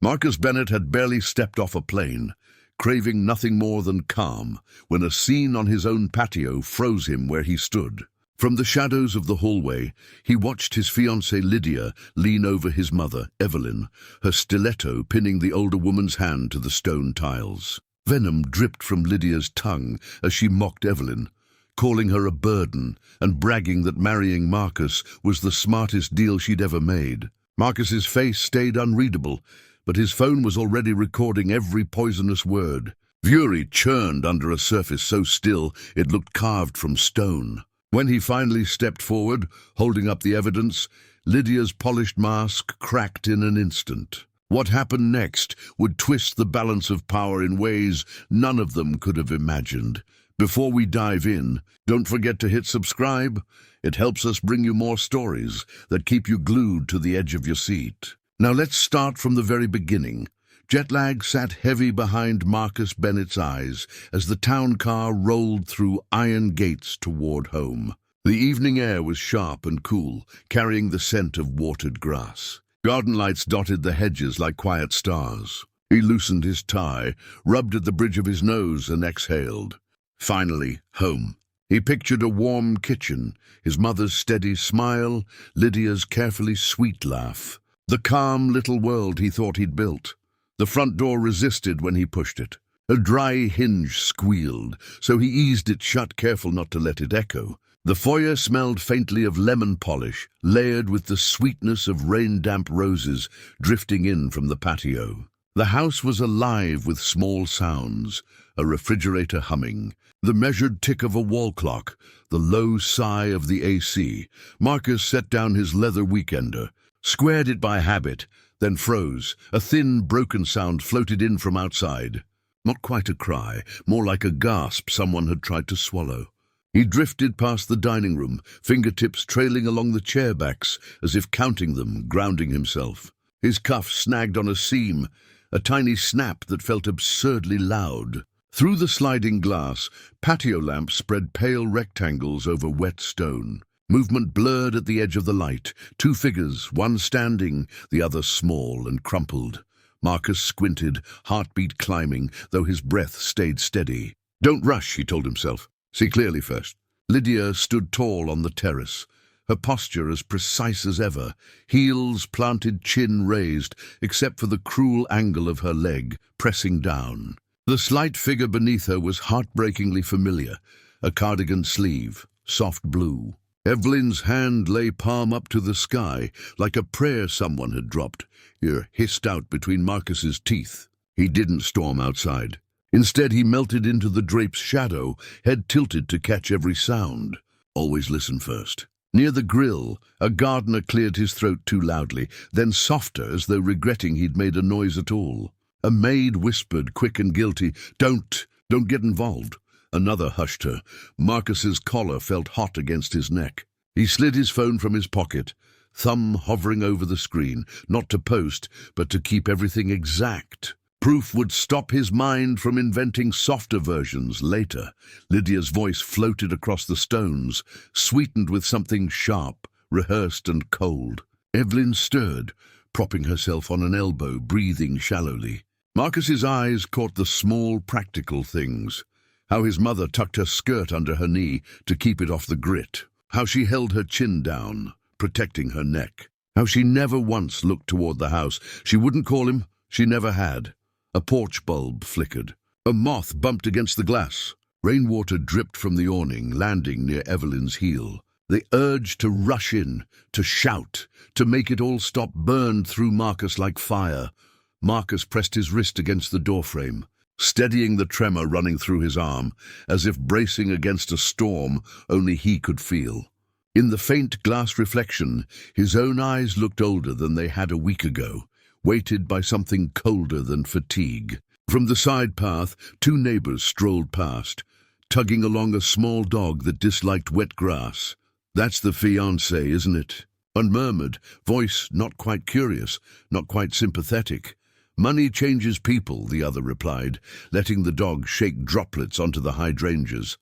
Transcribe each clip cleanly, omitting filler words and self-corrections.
Marcus Bennett had barely stepped off a plane, craving nothing more than calm, when a scene on his own patio froze him where he stood. From the shadows of the hallway, he watched his fiancée Lydia lean over his mother, Evelyn, her stiletto pinning the older woman's hand to the stone tiles. Venom dripped from Lydia's tongue as she mocked Evelyn, calling her a burden and bragging that marrying Marcus was the smartest deal she'd ever made. Marcus's face stayed unreadable, but his phone was already recording every poisonous word. Fury churned under a surface so still it looked carved from stone. When he finally stepped forward, holding up the evidence, Lydia's polished mask cracked in an instant. What happened next would twist the balance of power in ways none of them could have imagined. Before we dive in, don't forget to hit subscribe. It helps us bring you more stories that keep you glued to the edge of your seat. Now let's start from the very beginning. Jet lag sat heavy behind Marcus Bennett's eyes as the town car rolled through iron gates toward home. The evening air was sharp and cool, carrying the scent of watered grass. Garden lights dotted the hedges like quiet stars. He loosened his tie, rubbed at the bridge of his nose, and exhaled. Finally, home. He pictured a warm kitchen, his mother's steady smile, Lydia's carefully sweet laugh. The calm little world he thought he'd built. The front door resisted when he pushed it. A dry hinge squealed, so he eased it shut, careful not to let it echo. The foyer smelled faintly of lemon polish, layered with the sweetness of rain-damp roses drifting in from the patio. The house was alive with small sounds, a refrigerator humming, the measured tick of a wall clock, the low sigh of the AC. Marcus set down his leather weekender, squared it by habit, then froze. A thin, broken sound floated in from outside. Not quite a cry, more like a gasp someone had tried to swallow. He drifted past the dining room, fingertips trailing along the chair backs, as if counting them, grounding himself. His cuff snagged on a seam, a tiny snap that felt absurdly loud. Through the sliding glass, patio lamps spread pale rectangles over wet stone. Movement blurred at the edge of the light. Two figures, one standing, the other small and crumpled. Marcus squinted, heartbeat climbing, though his breath stayed steady. Don't rush, he told himself. See clearly first. Lydia stood tall on the terrace, her posture as precise as ever, heels planted, chin raised, except for the cruel angle of her leg, pressing down. The slight figure beneath her was heartbreakingly familiar, a cardigan sleeve, soft blue. Evelyn's hand lay palm up to the sky, like a prayer someone had dropped. Ear hissed out between Marcus's teeth. He didn't storm outside. Instead, he melted into the drape's shadow, head tilted to catch every sound. Always listen first. Near the grill, a gardener cleared his throat too loudly, then softer as though regretting he'd made a noise at all. A maid whispered, quick and guilty, Don't get involved." Another hushed her. Marcus's collar felt hot against his neck. He slid his phone from his pocket, thumb hovering over the screen, not to post, but to keep everything exact. Proof would stop his mind from inventing softer versions later. Lydia's voice floated across the stones, sweetened with something sharp, rehearsed and cold. Evelyn stirred, propping herself on an elbow, breathing shallowly. Marcus's eyes caught the small, practical things. How his mother tucked her skirt under her knee to keep it off the grit. How she held her chin down, protecting her neck. How she never once looked toward the house. She wouldn't call him. She never had. A porch bulb flickered. A moth bumped against the glass. Rainwater dripped from the awning, landing near Evelyn's heel. The urge to rush in, to shout, to make it all stop burned through Marcus like fire. Marcus pressed his wrist against the doorframe, steadying the tremor running through his arm, as if bracing against a storm only he could feel. In the faint glass reflection, his own eyes looked older than they had a week ago, weighted by something colder than fatigue. From the side path, two neighbors strolled past, tugging along a small dog that disliked wet grass. "That's the fiancé, isn't it?" Unmurmured, voice not quite curious, not quite sympathetic. "Money changes people," the other replied, letting the dog shake droplets onto the hydrangeas.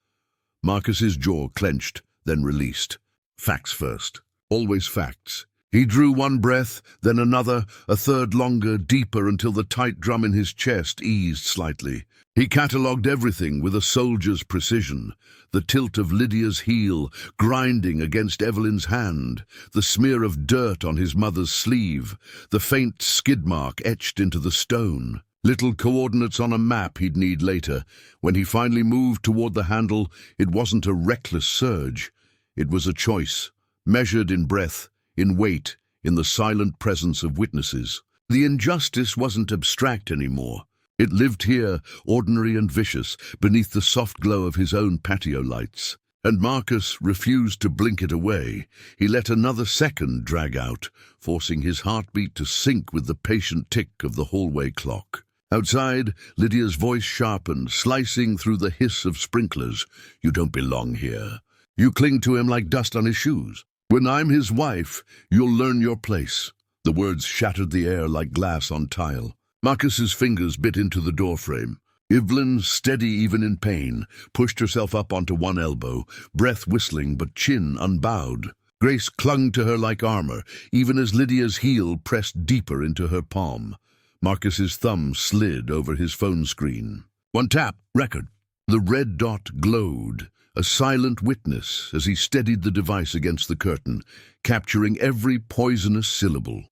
Marcus's jaw clenched, then released. Facts first. Always facts. He drew one breath, then another, a third longer, deeper, until the tight drum in his chest eased slightly. He catalogued everything with a soldier's precision. The tilt of Lydia's heel, grinding against Evelyn's hand, the smear of dirt on his mother's sleeve, the faint skid mark etched into the stone. Little coordinates on a map he'd need later. When he finally moved toward the handle, it wasn't a reckless surge. It was a choice, measured in breath, in weight, in the silent presence of witnesses. The injustice wasn't abstract anymore. It lived here, ordinary and vicious, beneath the soft glow of his own patio lights. And Marcus refused to blink it away. He let another second drag out, forcing his heartbeat to sync with the patient tick of the hallway clock. Outside, Lydia's voice sharpened, slicing through the hiss of sprinklers. "You don't belong here. You cling to him like dust on his shoes. When I'm his wife, you'll learn your place." The words shattered the air like glass on tile. Marcus's fingers bit into the doorframe. Evelyn, steady even in pain, pushed herself up onto one elbow, breath whistling but chin unbowed. Grace clung to her like armor, even as Lydia's heel pressed deeper into her palm. Marcus's thumb slid over his phone screen. One tap, record. The red dot glowed, a silent witness as he steadied the device against the curtain, capturing every poisonous syllable.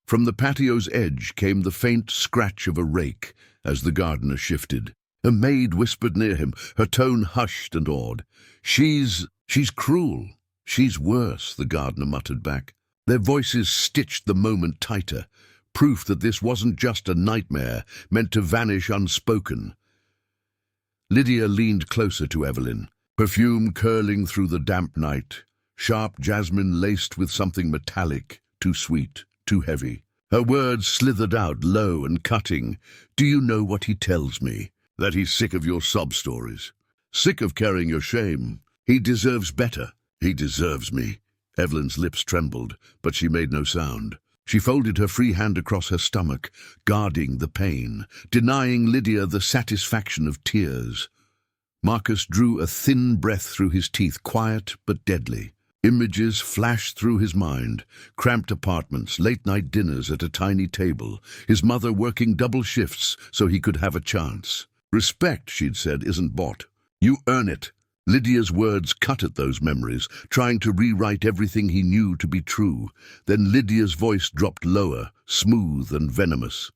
From the patio's edge came the faint scratch of a rake as the gardener shifted. A maid whispered near him, her tone hushed and awed. She's cruel. She's worse," the gardener muttered back. Their voices stitched the moment tighter, proof that this wasn't just a nightmare meant to vanish unspoken. Lydia leaned closer to Evelyn, perfume curling through the damp night, sharp jasmine laced with something metallic, too sweet, too heavy. Her words slithered out, low and cutting. "Do you know what he tells me? That he's sick of your sob stories. Sick of carrying your shame. He deserves better. He deserves me." Evelyn's lips trembled, but she made no sound. She folded her free hand across her stomach, guarding the pain, denying Lydia the satisfaction of tears. Marcus drew a thin breath through his teeth, quiet but deadly. Images flashed through his mind, cramped apartments, late-night dinners at a tiny table, his mother working double shifts so he could have a chance. "Respect," she'd said, "isn't bought. You earn it." Lydia's words cut at those memories, trying to rewrite everything he knew to be true. Then Lydia's voice dropped lower, smooth and venomous.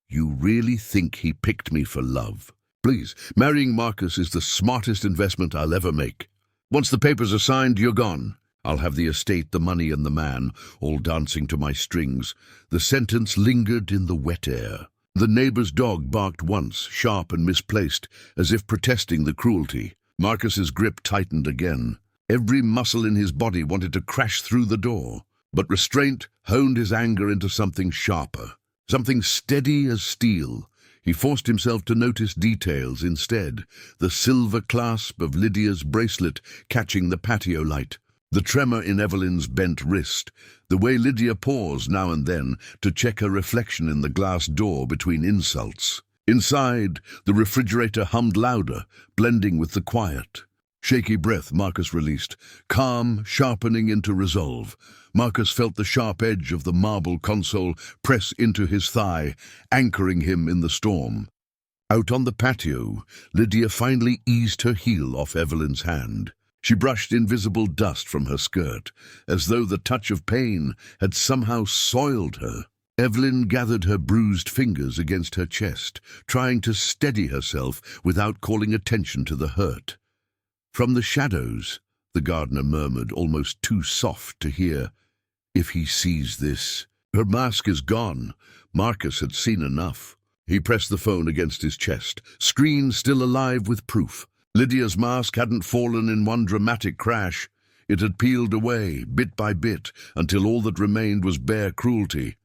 "You really think he picked me for love? Please, marrying Marcus is the smartest investment I'll ever make. Once the papers are signed, you're gone. I'll have the estate, the money and the man, all dancing to my strings." The sentence lingered in the wet air. The neighbor's dog barked once, sharp and misplaced, as if protesting the cruelty. Marcus's grip tightened again. Every muscle in his body wanted to crash through the door, but restraint honed his anger into something sharper, something steady as steel. He forced himself to notice details instead, the silver clasp of Lydia's bracelet catching the patio light, the tremor in Evelyn's bent wrist, the way Lydia paused now and then to check her reflection in the glass door between insults. Inside, the refrigerator hummed louder, blending with the quiet. Shaky breath Marcus released, calm sharpening into resolve. Marcus felt the sharp edge of the marble console press into his thigh, anchoring him in the storm. Out on the patio, Lydia finally eased her heel off Evelyn's hand. She brushed invisible dust from her skirt, as though the touch of pain had somehow soiled her. Evelyn gathered her bruised fingers against her chest, trying to steady herself without calling attention to the hurt. "From the shadows," the gardener murmured, almost too soft to hear. "If he sees this." Her mask is gone. Marcus had seen enough. He pressed the phone against his chest, screen still alive with proof. Lydia's mask hadn't fallen in one dramatic crash. It had peeled away, bit by bit, until all that remained was bare cruelty.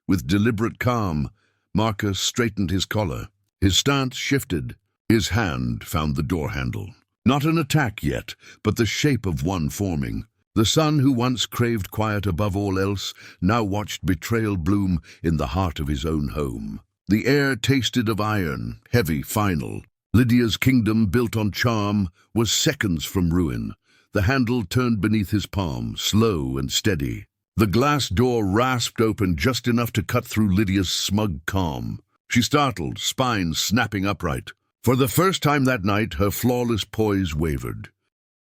With deliberate calm, Marcus straightened his collar. His stance shifted. His hand found the door handle. Not an attack yet, but the shape of one forming. The son who once craved quiet above all else now watched betrayal bloom in the heart of his own home. The air tasted of iron, heavy, final. Lydia's kingdom, built on charm, was seconds from ruin. The handle turned beneath his palm, slow and steady. The glass door rasped open just enough to cut through Lydia's smug calm. She startled, spine snapping upright. For the first time that night, her flawless poise wavered.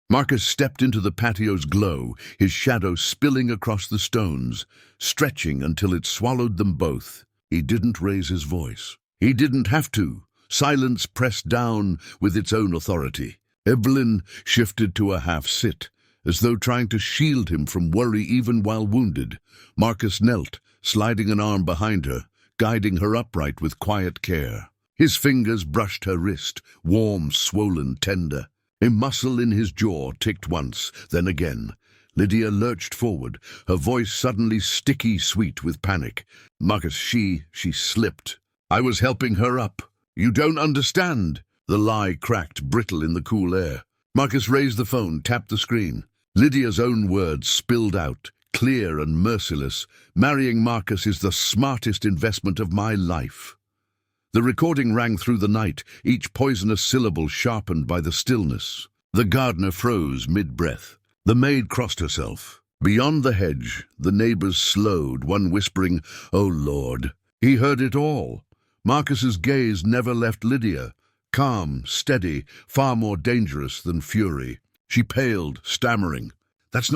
Marcus stepped into the patio's glow, his shadow spilling across the stones, stretching until it swallowed them both. He didn't raise his voice. He didn't have to. Silence pressed down with its own authority. Evelyn shifted to a half-sit, as though trying to shield him from worry even while wounded. Marcus knelt, sliding an arm behind her, guiding her upright with quiet care. His fingers brushed her wrist, warm, swollen, tender. A muscle in his jaw ticked once, then again. Lydia lurched forward, her voice suddenly sticky sweet with panic. Marcus, she slipped. I was helping her up. You don't understand. The lie cracked brittle in the cool air. Marcus raised the phone, tapped the screen. Lydia's own words spilled out, clear and merciless. Marrying Marcus is the smartest investment of my life. The recording rang through the night, each poisonous syllable sharpened by the stillness. The gardener froze mid-breath. The maid crossed herself. Beyond the hedge, the neighbors slowed, one whispering, "Oh, Lord." He heard it all. Marcus's gaze never left Lydia. Calm, steady, far more dangerous than fury. She paled, stammering. It's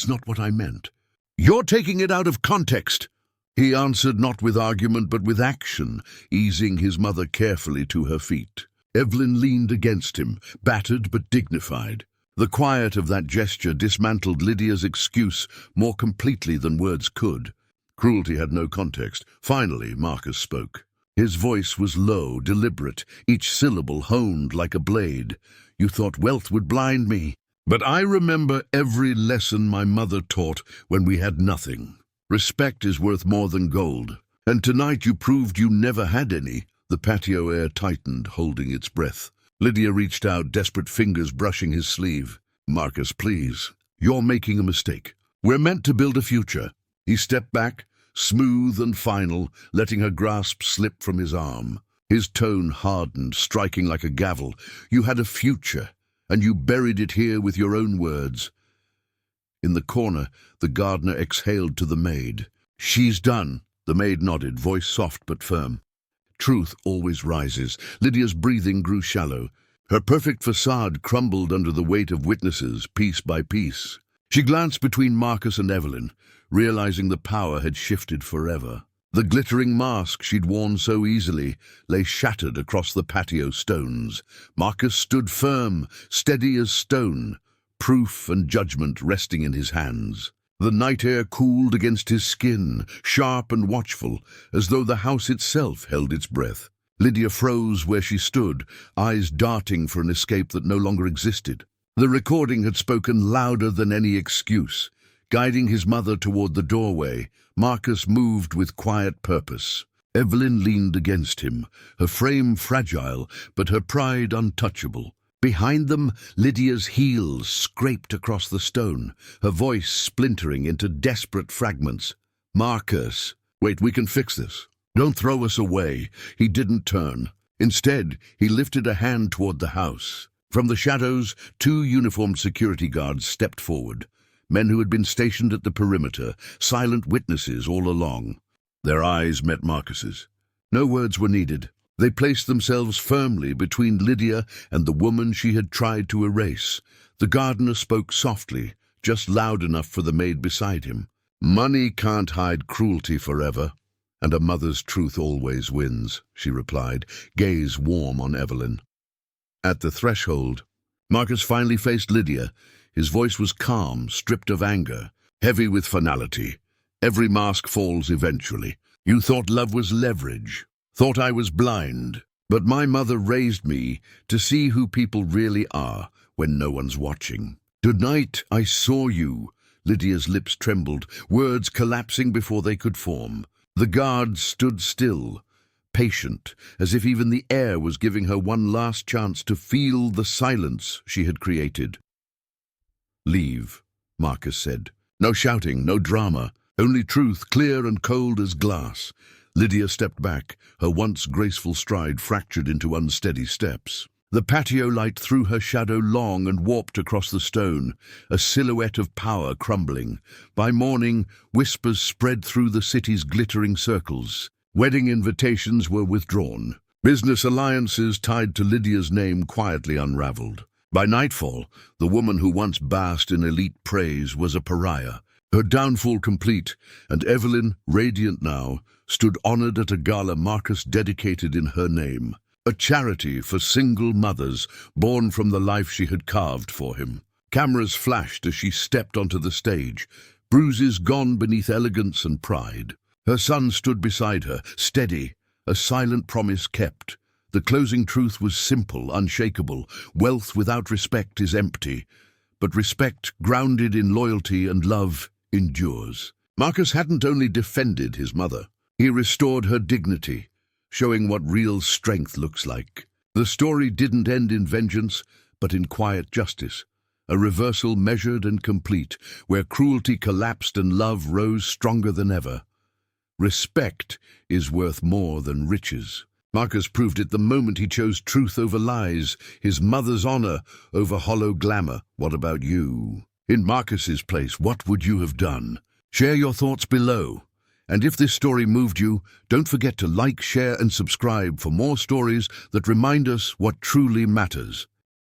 not what I meant. You're taking it out of context. He answered not with argument but with action, easing his mother carefully to her feet. Evelyn leaned against him, battered but dignified. The quiet of that gesture dismantled Lydia's excuse more completely than words could. Cruelty had no context. Finally, Marcus spoke. His voice was low, deliberate, each syllable honed like a blade. You thought wealth would blind me. But I remember every lesson my mother taught when we had nothing. Respect is worth more than gold. And tonight you proved you never had any. The patio air tightened, holding its breath. Lydia reached out, desperate fingers brushing his sleeve. Marcus, please. You're making a mistake. We're meant to build a future. He stepped back, smooth and final, letting her grasp slip from his arm. His tone hardened, striking like a gavel. You had a future, and you buried it here with your own words. In the corner, the gardener exhaled to the maid. She's done. The maid nodded, voice soft but firm. Truth always rises. Lydia's breathing grew shallow. Her perfect facade crumbled under the weight of witnesses, piece by piece. She glanced between Marcus and Evelyn, realizing the power had shifted forever. The glittering mask she'd worn so easily lay shattered across the patio stones. Marcus stood firm, steady as stone, proof and judgment resting in his hands. The night air cooled against his skin, sharp and watchful, as though the house itself held its breath. Lydia froze where she stood, eyes darting for an escape that no longer existed. The recording had spoken louder than any excuse. Guiding his mother toward the doorway, Marcus moved with quiet purpose. Evelyn leaned against him, her frame fragile, but her pride untouchable. Behind them, Lydia's heels scraped across the stone, her voice splintering into desperate fragments. Marcus, wait, we can fix this. Don't throw us away. He didn't turn. Instead, he lifted a hand toward the house. From the shadows, 2 uniformed security guards stepped forward. Men who had been stationed at the perimeter, silent witnesses all along. Their eyes met Marcus's. No words were needed. They placed themselves firmly between Lydia and the woman she had tried to erase. The gardener spoke softly, just loud enough for the maid beside him. Money can't hide cruelty forever, and a mother's truth always wins, she replied, gaze warm on Evelyn. At the threshold, Marcus finally faced Lydia. His voice was calm, stripped of anger, heavy with finality. Every mask falls eventually. You thought love was leverage, thought I was blind. But my mother raised me to see who people really are when no one's watching. Tonight I saw you. Lydia's lips trembled, words collapsing before they could form. The guards stood still, patient, as if even the air was giving her one last chance to feel the silence she had created. Leave, Marcus said. No shouting, no drama, only truth, clear and cold as glass. Lydia stepped back, her once graceful stride fractured into unsteady steps. The patio light threw her shadow long and warped across the stone, a silhouette of power crumbling. By morning, whispers spread through the city's glittering circles. Wedding invitations were withdrawn. Business alliances tied to Lydia's name quietly unraveled. By nightfall, the woman who once basked in elite praise was a pariah. Her downfall complete, and Evelyn, radiant now, stood honored at a gala Marcus dedicated in her name. A charity for single mothers born from the life she had carved for him. Cameras flashed as she stepped onto the stage, bruises gone beneath elegance and pride. Her son stood beside her, steady, a silent promise kept. The closing truth was simple, unshakable. Wealth without respect is empty, but respect grounded in loyalty and love endures. Marcus hadn't only defended his mother, he restored her dignity, showing what real strength looks like. The story didn't end in vengeance, but in quiet justice, a reversal measured and complete, where cruelty collapsed and love rose stronger than ever. Respect is worth more than riches. Marcus proved it the moment he chose truth over lies, his mother's honor over hollow glamour. What about you? In Marcus's place, what would you have done? Share your thoughts below. And if this story moved you, don't forget to like, share, and subscribe for more stories that remind us what truly matters.